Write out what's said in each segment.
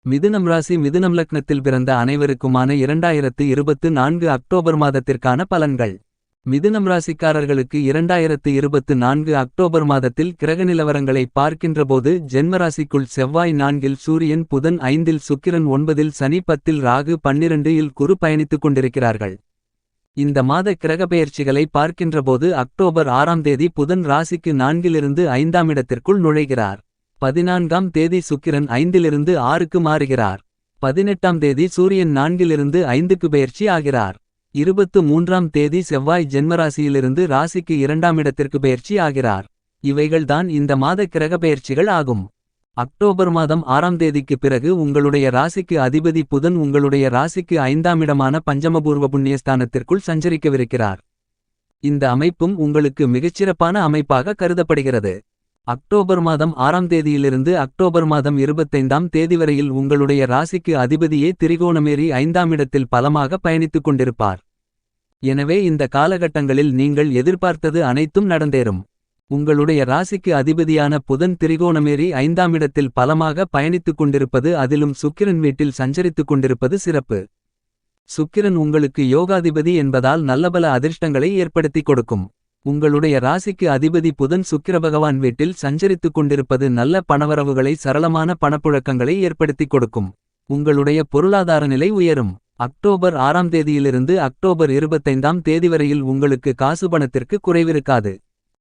மிதுனம் ராசி மிதுனம் லக்னத்தில் பிறந்த அனைவருக்குமான 2024 அக்டோபர் மாதத்திற்கான பலன்கள். மிதுனம் ராசிக்காரர்களுக்கு 2024 அக்டோபர் மாதத்தில் கிரக நிலவரங்களை பார்க்கின்றபோது ஜென்மராசிக்குள் செவ்வாய் 4இல் சூரியன் புதன் 5இல் சுக்கிரன் 9இல் சனி 10இல் ராகு 12இல் குரு பயணித்துக் கொண்டிருக்கிறார்கள். இந்த மாத கிரகப்பெயர்ச்சிகளை பார்க்கின்றபோது அக்டோபர் 6ஆம் தேதி புதன் ராசிக்கு 4இலிருந்து 5ஆம் இடத்திற்குள் நுழைகிறார். 14ஆம் தேதி சுக்கிரன் 5இலிருந்து 6க்கு மாறுகிறார். 18ஆம் தேதி சூரியன் 4இலிருந்து 5க்கு பெயர்ச்சி ஆகிறார். 23ஆம் தேதி செவ்வாய் ஜென்மராசியிலிருந்து ராசிக்கு 2ஆம் இடத்திற்கு பெயர்ச்சி ஆகிறார். இவைகள்தான் இந்த மாத கிரகப்பெயர்ச்சிகள் ஆகும். அக்டோபர் மாதம் 6ஆம் தேதிக்கு பிறகு உங்களுடைய ராசிக்கு அதிபதி புதன் உங்களுடைய ராசிக்கு 5ஆம் இடமான பஞ்சமபூர்வ புண்ணியஸ்தானத்திற்குள் சஞ்சரிக்கவிருக்கிறார். இந்த அமைப்பும் உங்களுக்கு மிகச்சிறப்பான அமைப்பாக கருதப்படுகிறது. அக்டோபர் மாதம் 6ஆம் தேதியிலிருந்து அக்டோபர் மாதம் 25ஆம் தேதி வரையில் உங்களுடைய ராசிக்கு அதிபதியே திரிகோணமேறி 5ஆம் இடத்தில் பலமாக பயணித்துக் கொண்டிருப்பார். எனவே இந்த காலகட்டங்களில் நீங்கள் எதிர்பார்த்தது அனைத்தும் நடந்தேறும். உங்களுடைய ராசிக்கு அதிபதியான புதன் திரிகோணமேறி 5ஆம் இடத்தில் பலமாக பயணித்துக் கொண்டிருப்பது, அதிலும் சுக்கிரன் வீட்டில் சஞ்சரித்துக் கொண்டிருப்பது சிறப்பு. சுக்கிரன் உங்களுக்கு யோகாதிபதி என்பதால் நல்லபல அதிர்ஷ்டங்களை ஏற்படுத்திக் கொடுக்கும். உங்களுடைய ராசிக்கு அதிபதி புதன் சுக்கிரபகவான் வீட்டில் சஞ்சரித்துக் கொண்டிருப்பது நல்ல பணவரவுகளை, சரளமான பணப்புழக்கங்களை ஏற்படுத்திக் கொடுக்கும். உங்களுடைய பொருளாதார நிலை உயரும். அக்டோபர் 6ஆம் தேதியிலிருந்து அக்டோபர் 25ஆம் தேதி வரையில் உங்களுக்கு காசு பணத்திற்கு குறைவிருக்காது.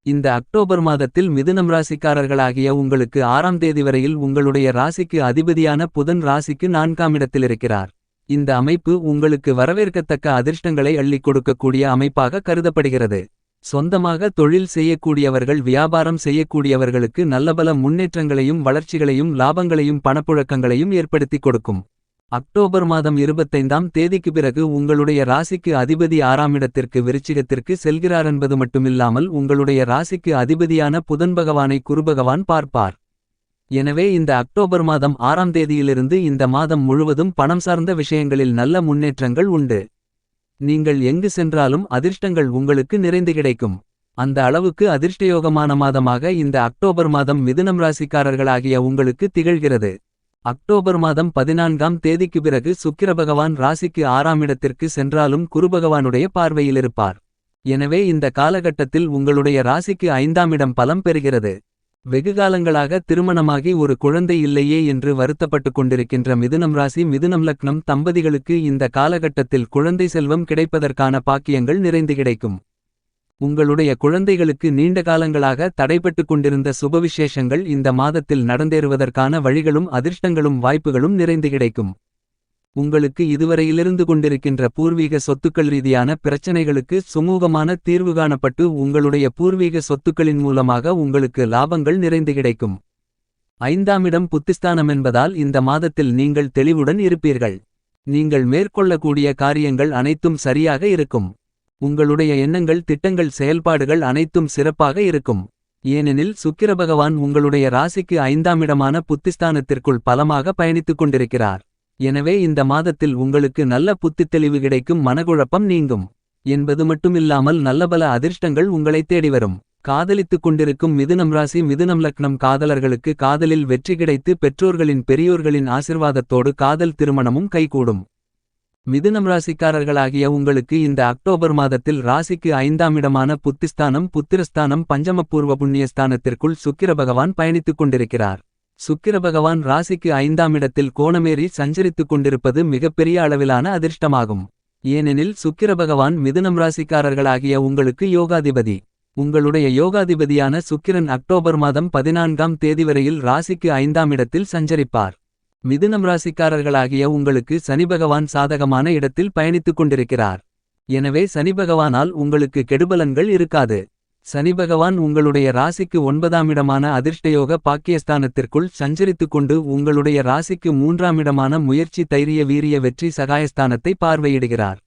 இந்த அக்டோபர் மாதத்தில் மிதுனம் ராசிக்காரர்களாகிய உங்களுக்கு 6ஆம் தேதி வரையில் உங்களுடைய ராசிக்கு அதிபதியான புதன் ராசிக்கு 4ஆம் இடத்திலிருக்கிறார். இந்த அமைப்பு உங்களுக்கு வரவேற்கத்தக்க அதிர்ஷ்டங்களை அள்ளிக் கொடுக்கக்கூடிய அமைப்பாக கருதப்படுகிறது. சொந்தமாக தொழில் செய்யக்கூடியவர்கள், வியாபாரம் செய்யக்கூடியவர்களுக்கு நல்லபல முன்னேற்றங்களையும் வளர்ச்சிகளையும் லாபங்களையும் பணப்புழக்கங்களையும் ஏற்படுத்திக் கொடுக்கும். அக்டோபர் மாதம் 25ஆம் தேதிக்கு பிறகு உங்களுடைய ராசிக்கு அதிபதி 6ஆம் இடத்திற்கு விருச்சிகத்திற்கு செல்கிறார் என்பது மட்டுமில்லாமல் உங்களுடைய ராசிக்கு அதிபதியான புதன் பகவானை குருபகவான் பார்ப்பார். எனவே இந்த அக்டோபர் மாதம் 6ஆம் தேதியிலிருந்து இந்த மாதம் முழுவதும் பணம் சார்ந்த விஷயங்களில் நல்ல முன்னேற்றங்கள் உண்டு. நீங்கள் எங்கு சென்றாலும் அதிர்ஷ்டங்கள் உங்களுக்கு நிறைந்து கிடைக்கும். அந்த அளவுக்கு அதிர்ஷ்டயோகமான மாதமாக இந்த அக்டோபர் மாதம் மிதுனம் ராசிக்காரர்களாகிய உங்களுக்கு திகழ்கிறது. அக்டோபர் மாதம் 14ஆம் தேதிக்கு பிறகு சுக்கிரபகவான் ராசிக்கு 6ஆம் இடத்திற்கு சென்றாலும் குருபகவானுடைய பார்வையிலிருப்பார். எனவே இந்த காலகட்டத்தில் உங்களுடைய ராசிக்கு 5ஆம் இடம் பலம் பெறுகிறது. வெகுகாலங்களாக திருமணமாகி ஒரு குழந்தை இல்லையே என்று வருத்தப்பட்டுக் கொண்டிருக்கின்ற மிதுனம் ராசி மிதுனம் லக்னம் தம்பதிகளுக்கு இந்த காலகட்டத்தில் குழந்தை செல்வம் கிடைப்பதற்கான பாக்கியங்கள் நிறைந்து கிடைக்கும். உங்களுடைய குழந்தைகளுக்கு நீண்ட காலங்களாக தடைபட்டுக் கொண்டிருந்த சுபவிசேஷங்கள் இந்த மாதத்தில் நடந்தேறுவதற்கான வழிகளும் அதிர்ஷ்டங்களும் வாய்ப்புகளும் நிறைந்து கிடைக்கும். உங்களுக்கு இதுவரையிலிருந்து கொண்டிருக்கின்ற பூர்வீக சொத்துக்கள் ரீதியான பிரச்சனைகளுக்கு சுமூகமான தீர்வு காணப்பட்டு உங்களுடைய பூர்வீக சொத்துக்களின் மூலமாக உங்களுக்கு லாபங்கள் நிறைந்து கிடைக்கும். 5ஆம் இடம் புத்திஸ்தானம் என்பதால் இந்த மாதத்தில் நீங்கள் தெளிவுடன் இருப்பீர்கள். நீங்கள் மேற்கொள்ளக்கூடிய காரியங்கள் அனைத்தும் சரியாக இருக்கும். உங்களுடைய எண்ணங்கள், திட்டங்கள், செயல்பாடுகள் அனைத்தும் சிறப்பாக இருக்கும். ஏனெனில் சுக்கிரபகவான் உங்களுடைய ராசிக்கு 5ஆம் இடமான புத்திஸ்தானத்திற்குள் பலமாக பயணித்துக் கொண்டிருக்கிறார். எனவே இந்த மாதத்தில் உங்களுக்கு நல்ல புத்தித்தெளிவு கிடைக்கும், மனக்குழப்பம் நீங்கும் என்பது மட்டுமில்லாமல் நல்லபல அதிர்ஷ்டங்கள் உங்களை தேடிவரும். காதலித்துக் கொண்டிருக்கும் மிதுனம் ராசி மிதுனம் லக்னம் காதலர்களுக்கு காதலில் வெற்றி கிடைத்து பெற்றோர்களின் பெரியோர்களின் ஆசிர்வாதத்தோடு காதல் திருமணமும் கைகூடும். மிதுனம் ராசிக்காரர்களாகிய உங்களுக்கு இந்த அக்டோபர் மாதத்தில் ராசிக்கு 5ஆம் இடமான புத்திஸ்தானம் புத்திரஸ்தானம் பஞ்சமபூர்வ புண்ணியஸ்தானத்திற்குள் சுக்கிரபகவான் பயணித்துக் கொண்டிருக்கிறார். சுக்கிரபகவான் ராசிக்கு 5ஆம் இடத்தில் கோணமேறி சஞ்சரித்துக் கொண்டிருப்பது மிகப்பெரிய அளவிலான அதிர்ஷ்டமாகும். ஏனெனில் சுக்கிரபகவான் மிதுனம் ராசிக்காரர்களாகிய உங்களுக்கு யோகாதிபதி. உங்களுடைய யோகாதிபதியான சுக்கிரன் அக்டோபர் மாதம் 14ஆம் தேதி வரையில் ராசிக்கு 5ஆம் இடத்தில் சஞ்சரிப்பார். மிதுனம் ராசிக்காரர்களாகிய உங்களுக்கு சனிபகவான் சாதகமான இடத்தில் பயணித்துக் கொண்டிருக்கிறார். எனவே சனிபகவானால் உங்களுக்கு கெடுபலன்கள் இருக்காது. சனிபகவான் உங்களுடைய ராசிக்கு 9ஆம் இடமான அதிர்ஷ்டயோக பாக்கியஸ்தானத்திற்குள் சஞ்சரித்துக் கொண்டு உங்களுடைய ராசிக்கு 3ஆம் இடமான முயற்சி தைரிய வீரிய வெற்றி சகாயஸ்தானத்தை பார்வையிடுகிறார்.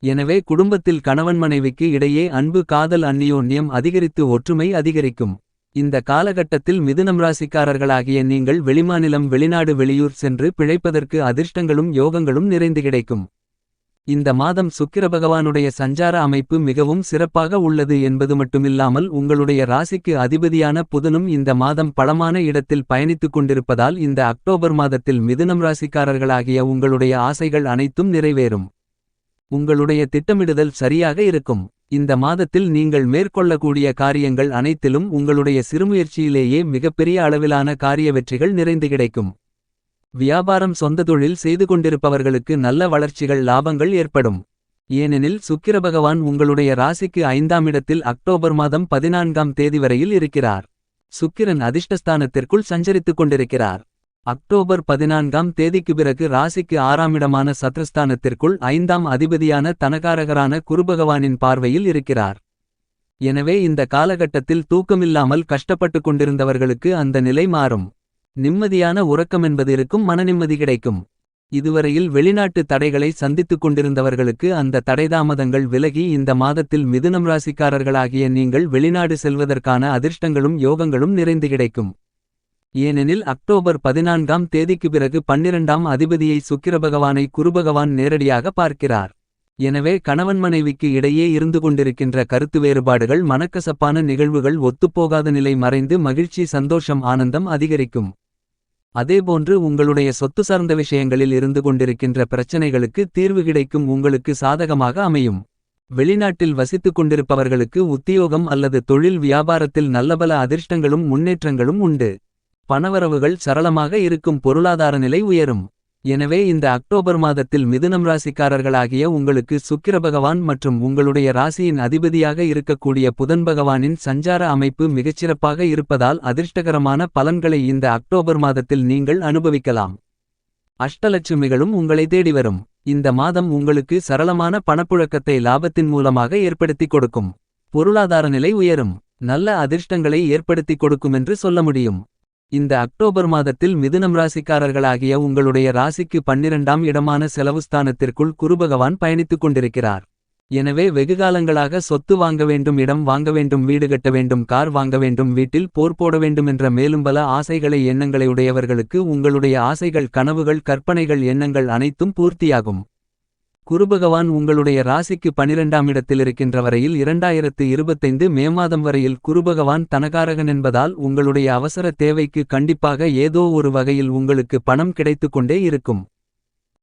எனவே குடும்பத்தில் கணவன் மனைவிக்கு இடையே அன்பு, காதல், அந்நியோன்யம் அதிகரித்து ஒற்றுமை அதிகரிக்கும். இந்த காலகட்டத்தில் மிதுனம் ராசிக்காரர்களாகிய நீங்கள் வெளிமாநிலம், வெளிநாடு, வெளியூர் சென்று பிழைப்பதற்கு அதிர்ஷ்டங்களும் யோகங்களும் நிறைந்து கிடைக்கும். இந்த மாதம் சுக்கிரபகவானுடைய சஞ்சார அமைப்பு மிகவும் சிறப்பாக உள்ளது என்பது மட்டுமில்லாமல் உங்களுடைய ராசிக்கு அதிபதியான புதனும் இந்த மாதம் பலமான இடத்தில் பயணித்துக் கொண்டிருப்பதால் இந்த அக்டோபர் மாதத்தில் மிதுனம் ராசிக்காரர்களாகிய உங்களுடைய ஆசைகள் அனைத்தும் நிறைவேறும். உங்களுடைய திட்டமிடுதல் சரியாக இருக்கும். இந்த மாதத்தில் நீங்கள் மேற்கொள்ளக்கூடிய காரியங்கள் அனைத்திலும் உங்களுடைய சிறுமுயற்சியிலேயே மிகப்பெரிய அளவிலான காரிய வெற்றிகள் நிறைந்து கிடைக்கும். வியாபாரம் சொந்த தொழில் செய்து கொண்டிருப்பவர்களுக்கு நல்ல வளர்ச்சிகள் லாபங்கள் ஏற்படும். ஏனெனில் சுக்கிரபகவான் உங்களுடைய ராசிக்கு 5ஆம் இடத்தில் அக்டோபர் மாதம் 14ஆம் தேதி வரையில் இருக்கிறார். சுக்கிரன் அதிர்ஷ்டஸ்தானத்திற்குள் சஞ்சரித்துக் கொண்டிருக்கிறார். அக்டோபர் 14ஆம் தேதிக்கு பிறகு ராசிக்கு 6ஆம் இடமான சத்ருஸ்தானத்திற்குள் 5ஆம் அதிபதியான தனகாரகரான குருபகவானின் பார்வையில் இருக்கிறார். எனவே இந்த காலகட்டத்தில் தூக்கமில்லாமல் கஷ்டப்பட்டு கொண்டிருந்தவர்களுக்கு அந்த நிலை மாறும். நிம்மதியான உறக்கமென்பது இருக்கும், மனநிம்மதி கிடைக்கும். இதுவரையில் வெளிநாட்டு தடைகளை சந்தித்துக் கொண்டிருந்தவர்களுக்கு அந்த தடைதாமதங்கள் விலகி இந்த மாதத்தில் மிதுனம் ராசிக்காரர்களாகிய நீங்கள் வெளிநாடு செல்வதற்கான அதிர்ஷ்டங்களும் யோகங்களும் நிறைந்து கிடைக்கும். ஏனெனில் அக்டோபர் 14ஆம் தேதிக்கு பிறகு 12ஆம் அதிபதியை சுக்கிரபகவானை குருபகவான் நேரடியாக பார்க்கிறார். எனவே கணவன் மனைவிக்கு இடையே இருந்து கொண்டிருக்கின்ற கருத்து வேறுபாடுகள், மனக்கசப்பான நிகழ்வுகள், ஒத்துப்போகாத நிலை மறைந்து மகிழ்ச்சி, சந்தோஷம், ஆனந்தம் அதிகரிக்கும். அதேபோன்று உங்களுடைய சொத்து சார்ந்த விஷயங்களில் இருந்து கொண்டிருக்கின்ற பிரச்சனைகளுக்கு தீர்வு கிடைக்கும், உங்களுக்கு சாதகமாக அமையும். வெளிநாட்டில் வசித்துக் கொண்டிருப்பவர்களுக்கு உத்தியோகம் அல்லது தொழில் வியாபாரத்தில் நல்லபல அதிர்ஷ்டங்களும் முன்னேற்றங்களும் உண்டு. பணவரவுகள் சரளமாக இருக்கும், பொருளாதார நிலை உயரும். எனவே இந்த அக்டோபர் மாதத்தில் மிதுனம் ராசிக்காரர்களாகிய உங்களுக்கு சுக்கிரபகவான் மற்றும் உங்களுடைய ராசியின் அதிபதியாக இருக்கக்கூடிய புதன் பகவானின் சஞ்சார அமைப்பு மிகச்சிறப்பாக இருப்பதால் அதிர்ஷ்டகரமான பலன்களை இந்த அக்டோபர் மாதத்தில் நீங்கள் அனுபவிக்கலாம். அஷ்டலட்சுமிகளும் உங்களை தேடி வரும். இந்த மாதம் உங்களுக்கு சரளமான பணப்புழக்கத்தை லாபத்தின் மூலமாக ஏற்படுத்திக் கொடுக்கும். பொருளாதார நிலை உயரும், நல்ல அதிர்ஷ்டங்களை ஏற்படுத்திக் கொடுக்குமென்று சொல்ல முடியும். இந்த அக்டோபர் மாதத்தில் மிதுனம் ராசிக்காரர்களாகிய உங்களுடைய ராசிக்கு 12ஆம் இடமான செலவுஸ்தானத்திற்குள் குருபகவான் பயணித்துக் கொண்டிருக்கிறார். எனவே வெகுகாலங்களாக சொத்து வாங்க வேண்டும், இடம் வாங்க வேண்டும், வீடு கட்ட வேண்டும், கார் வாங்க வேண்டும், வீட்டில் போர் போட வேண்டும் என்ற மேலும் பல ஆசைகளை எண்ணங்களை உடையவர்களுக்கு உங்களுடைய ஆசைகள், கனவுகள், கற்பனைகள், எண்ணங்கள் அனைத்தும் பூர்த்தியாகும். குருபகவான் உங்களுடைய ராசிக்கு 12ஆம் இடத்தில் இருக்கின்ற வரையில் 2025 மே மாதம் வரையில் குருபகவான் தனகாரகன் என்பதால் உங்களுடைய அவசர தேவைக்கு கண்டிப்பாக ஏதோ ஒரு வகையில் உங்களுக்கு பணம் கிடைத்துக் கொண்டே இருக்கும்.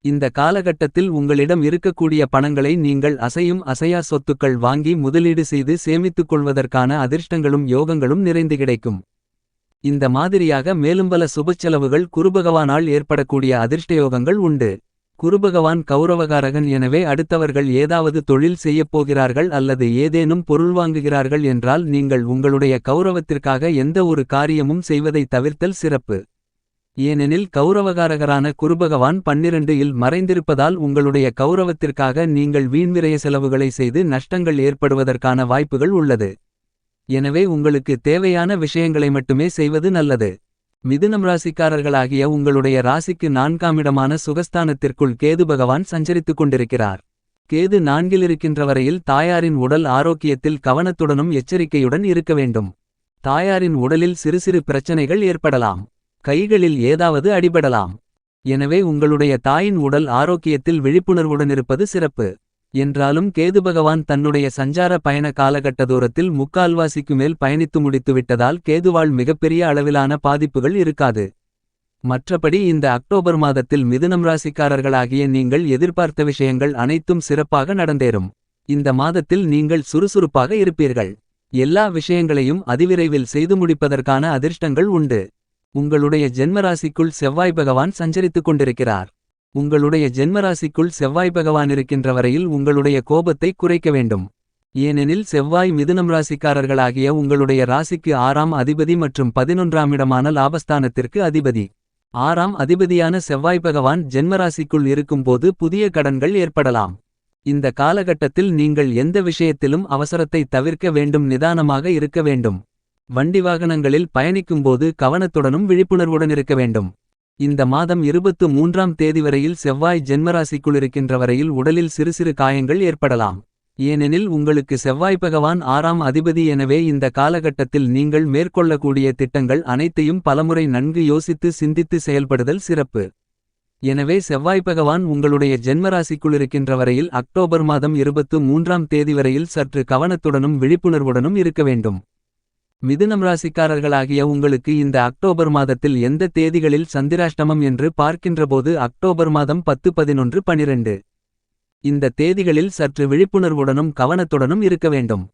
இந்த காலகட்டத்தில் உங்களிடம் இருக்கக்கூடிய பணங்களை நீங்கள் அசையும் அசையா சொத்துக்கள் வாங்கி முதலீடு செய்து சேமித்துக் கொள்வதற்கான அதிர்ஷ்டங்களும் யோகங்களும் நிறைந்து கிடைக்கும். இந்த மாதிரியாக மேலும் பல சுபச்செலவுகள் குருபகவானால் ஏற்படக்கூடிய அதிர்ஷ்டயோகங்கள் உண்டு. குருபகவான் கௌரவகாரகன். எனவே அடுத்தவர்கள் ஏதாவது தொழில் செய்யப்போகிறார்கள் அல்லது ஏதேனும் பொருள் வாங்குகிறார்கள் என்றால் நீங்கள் உங்களுடைய கௌரவத்திற்காக எந்த ஒரு காரியமும் செய்வதை தவிர்த்தல் சிறப்பு. ஏனெனில் கௌரவகாரகரான குருபகவான் 12 இல் மறைந்திருப்பதால் உங்களுடைய கௌரவத்திற்காக நீங்கள் வீண்விரய செலவுகளை செய்து நஷ்டங்கள் ஏற்படுவதற்கான வாய்ப்புகள் உள்ளது. எனவே உங்களுக்கு தேவையான விஷயங்களை மட்டுமே செய்வது நல்லது. மிதுனம் ராசிக்காரர்களாகிய உங்களுடைய ராசிக்கு 4ஆம் இடமான சுகஸ்தானத்திற்குள் கேது பகவான் சஞ்சரித்துக் கொண்டிருக்கிறார். கேது 4இல் இருக்கின்ற வரையில் தாயாரின் உடல் ஆரோக்கியத்தில் கவனத்துடனும் எச்சரிக்கையுடன் இருக்க வேண்டும். தாயாரின் உடலில் சிறு சிறு பிரச்சனைகள் ஏற்படலாம், கைகளில் ஏதாவது அடிபடலாம். எனவே உங்களுடைய தாயின் உடல் ஆரோக்கியத்தில் விழிப்புணர்வுடன் இருப்பது சிறப்பு. என்றாலும் கேது பகவான் தன்னுடைய சஞ்சார பயண காலகட்ட தூரத்தில் முக்கால்வாசிக்கு மேல் பயணித்து முடித்துவிட்டதால் கேதுவால் மிகப்பெரிய அளவிலான பாதிப்புகள் இருக்காது. மற்றபடி இந்த அக்டோபர் மாதத்தில் மிதுனம் ராசிக்காரர்களாகிய நீங்கள் எதிர்பார்த்த விஷயங்கள் அனைத்தும் சிறப்பாக நடந்தேறும். இந்த மாதத்தில் நீங்கள் சுறுசுறுப்பாக இருப்பீர்கள். எல்லா விஷயங்களையும் அதிவிரைவில் செய்து முடிப்பதற்கான அதிர்ஷ்டங்கள் உண்டு. உங்களுடைய ஜென்மராசிக்குள் செவ்வாய் பகவான் சஞ்சரித்துக் கொண்டிருக்கிறார். உங்களுடைய ஜென்மராசிக்குள் செவ்வாய் பகவான் இருக்கின்ற வரையில் உங்களுடைய கோபத்தை குறைக்க வேண்டும். ஏனெனில் செவ்வாய் மிதுனம் ராசிக்காரர்களாகிய உங்களுடைய ராசிக்கு 6ஆம் அதிபதி மற்றும் 11ஆம் இடமான லாபஸ்தானத்திற்கு அதிபதி. 6ஆம் அதிபதியான செவ்வாய் பகவான் ஜென்மராசிக்குள் இருக்கும்போது புதிய கடன்கள் ஏற்படலாம். இந்த காலகட்டத்தில் நீங்கள் எந்த விஷயத்திலும் அவசரத்தை தவிர்க்க வேண்டும், நிதானமாக இருக்க வேண்டும். வண்டி வாகனங்களில் பயணிக்கும்போது கவனத்துடனும் விழிப்புணர்வுடன் இருக்க வேண்டும். இந்த மாதம் 23ஆம் தேதி வரையில் செவ்வாய் ஜென்மராசிக்குள் இருக்கின்ற வரையில் உடலில் சிறு சிறு காயங்கள் ஏற்படலாம். ஏனெனில் உங்களுக்கு செவ்வாய் பகவான் 6ஆம் அதிபதி. எனவே இந்த காலகட்டத்தில் நீங்கள் மேற்கொள்ளக்கூடிய திட்டங்கள் அனைத்தையும் பலமுறை நன்கு யோசித்து சிந்தித்து செயல்படுதல் சிறப்பு. எனவே செவ்வாய் பகவான் உங்களுடைய ஜென்மராசிக்குள்ளிருக்கின்ற வரையில் அக்டோபர் மாதம் 23ஆம் தேதி வரையில் சற்று கவனத்துடனும் விழிப்புணர்வுடனும் இருக்க வேண்டும். மிதுனம் ராசிக்காரர்களாகிய உங்களுக்கு இந்த அக்டோபர் மாதத்தில் எந்த தேதிகளில் சந்திராஷ்டமம் என்று பார்க்கின்றபோது அக்டோபர் மாதம் 10 11 12 இந்த தேதிகளில் சற்று விழிப்புணர்வுடனும் கவனத்துடனும் இருக்க வேண்டும்.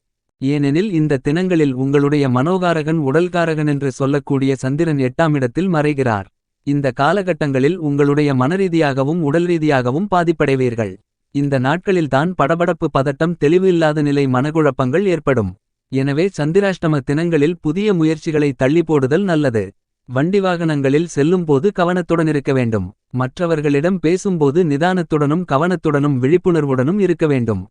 ஏனெனில் இந்த தினங்களில் உங்களுடைய மனோகாரகன் உடல்காரகன் என்று சொல்லக்கூடிய சந்திரன் 8ஆம் இடத்தில் மறைகிறார். இந்த காலகட்டங்களில் உங்களுடைய மனரீதியாகவும் உடல்ரீதியாகவும் பாதிப்படைவீர்கள். இந்த நாட்களில்தான் படபடப்பு பதட்டம் தெளிவு இல்லாத நிலை மனக்குழப்பங்கள் ஏற்படும். எனவே சந்திராஷ்டம தினங்களில் புதிய முயற்சிகளை தள்ளி போடுதல் நல்லது. வண்டி வாகனங்களில் செல்லும்போது கவனத்துடன் இருக்க வேண்டும். மற்றவர்களிடம் பேசும்போது நிதானத்துடனும் கவனத்துடனும் விழிப்புணர்வுடனும் இருக்க வேண்டும்.